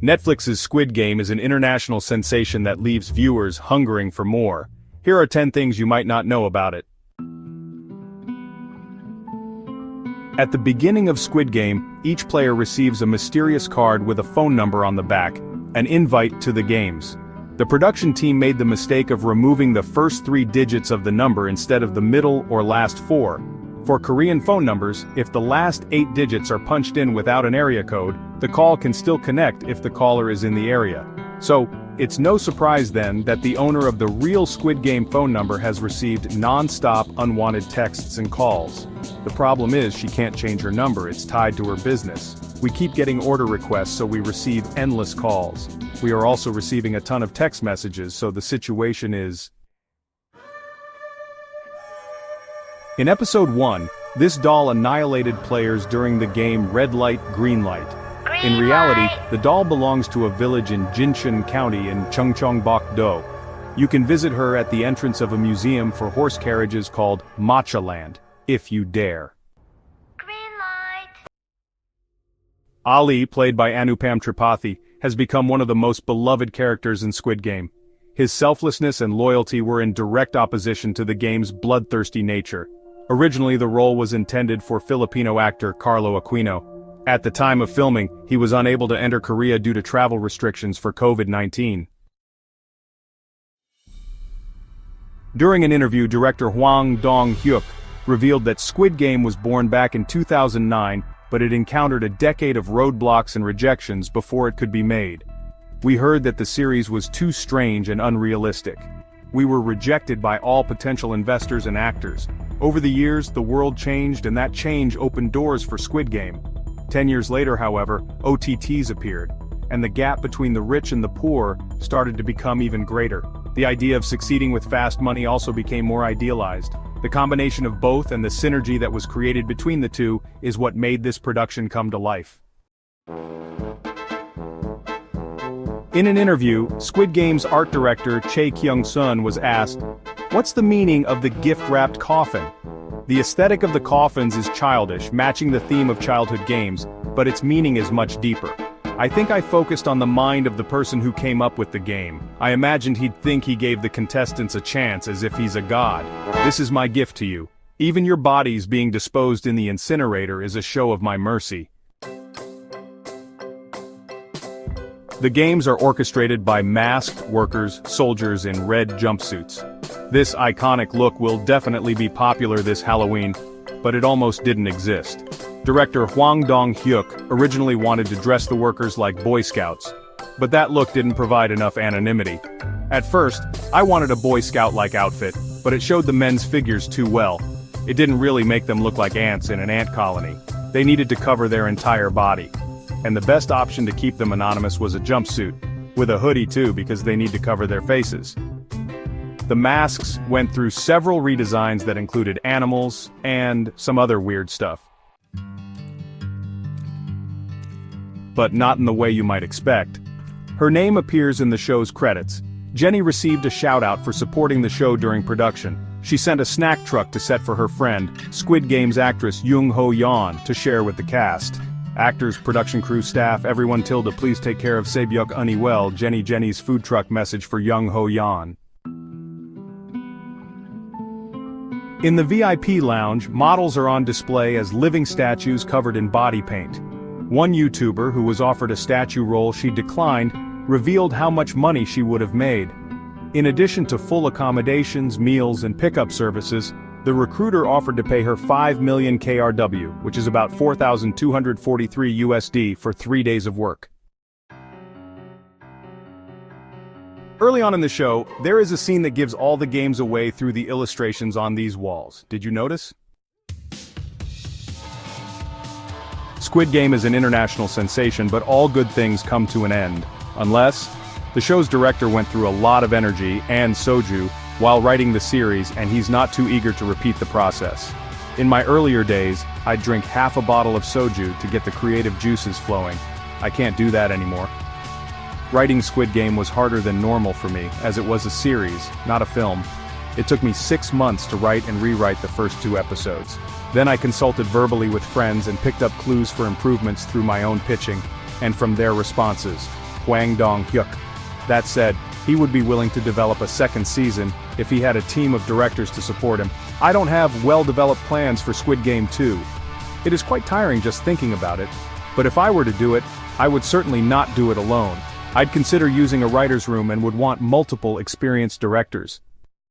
Netflix's Squid Game is an international sensation that leaves viewers hungering for more. Here are 10 things you might not know about it. At the beginning of Squid Game, each player receives a mysterious card with a phone number on the back, an invite to the games. The production team made the mistake of removing the first 3 digits of the number instead of the middle or last 4. For Korean phone numbers, if the last 8 digits are punched in without an area code, the call can still connect if the caller is in the area. So, it's no surprise then that the owner of the real Squid Game phone number has received non-stop unwanted texts and calls. The problem is she can't change her number, it's tied to her business. We keep getting order requests, so we receive endless calls. We are also receiving a ton of text messages, so the situation is... In episode 1, this doll annihilated players during the game Red Light, Green Light. In reality, the doll belongs to a village in Jincheon County in Cheongcheongbok-do. You can visit her at the entrance of a museum for horse carriages called Matcha Land, if you dare. Green light. Ali, played by Anupam Tripathi, has become one of the most beloved characters in Squid Game. His selflessness and loyalty were in direct opposition to the game's bloodthirsty nature. Originally, the role was intended for Filipino actor Carlo Aquino. At the time of filming, he was unable to enter Korea due to travel restrictions for COVID-19. During an interview, director Hwang Dong-hyuk revealed that Squid Game was born back in 2009, but it encountered a decade of roadblocks and rejections before it could be made. We heard that the series was too strange and unrealistic. We were rejected by all potential investors and actors. Over the years, the world changed, and that change opened doors for Squid Game. 10 years later, however, OTTs appeared, and the gap between the rich and the poor started to become even greater. The idea of succeeding with fast money also became more idealized. The combination of both and the synergy that was created between the two is what made this production come to life. In an interview, Squid Game's art director Chae Kyung-sun was asked, "What's the meaning of the gift-wrapped coffin?" The aesthetic of the coffins is childish, matching the theme of childhood games, but its meaning is much deeper. I think I focused on the mind of the person who came up with the game. I imagined he'd think he gave the contestants a chance as if he's a god. This is my gift to you. Even your bodies being disposed in the incinerator is a show of my mercy. The games are orchestrated by masked workers, soldiers in red jumpsuits. This iconic look will definitely be popular this Halloween, but it almost didn't exist. Director Hwang Dong-hyuk originally wanted to dress the workers like Boy Scouts, but that look didn't provide enough anonymity. At first, I wanted a Boy Scout-like outfit, but it showed the men's figures too well. It didn't really make them look like ants in an ant colony. They needed to cover their entire body. And the best option to keep them anonymous was a jumpsuit, with a hoodie too because they need to cover their faces. The masks went through several redesigns that included animals and some other weird stuff. But not in the way you might expect. Her name appears in the show's credits. Jenny received a shout-out for supporting the show during production. She sent a snack truck to set for her friend, Squid Game's actress Yeon, to share with the cast. Actors, production crew, staff, everyone Tilda, please take care of Sebyuk Unnie well, Jenny's food truck message for Yeon. In the VIP lounge, models are on display as living statues covered in body paint. One YouTuber who was offered a statue role she declined, revealed how much money she would have made. In addition to full accommodations, meals, and pickup services, the recruiter offered to pay her 5 million KRW, which is about 4,243 USD for 3 days of work. Early on in the show, there is a scene that gives all the games away through the illustrations on these walls. Did you notice? Squid Game is an international sensation, but all good things come to an end. Unless, the show's director went through a lot of energy and soju while writing the series, and he's not too eager to repeat the process. In my earlier days, I'd drink half a bottle of soju to get the creative juices flowing. I can't do that anymore. Writing Squid Game was harder than normal for me, as it was a series, not a film. It took me 6 months to write and rewrite the first 2 episodes. Then I consulted verbally with friends and picked up clues for improvements through my own pitching, and from their responses. Hwang Dong-hyuk. That said, he would be willing to develop a second season if he had a team of directors to support him. I don't have well-developed plans for Squid Game 2. It is quite tiring just thinking about it, but if I were to do it, I would certainly not do it alone. I'd consider using a writer's room and would want multiple experienced directors.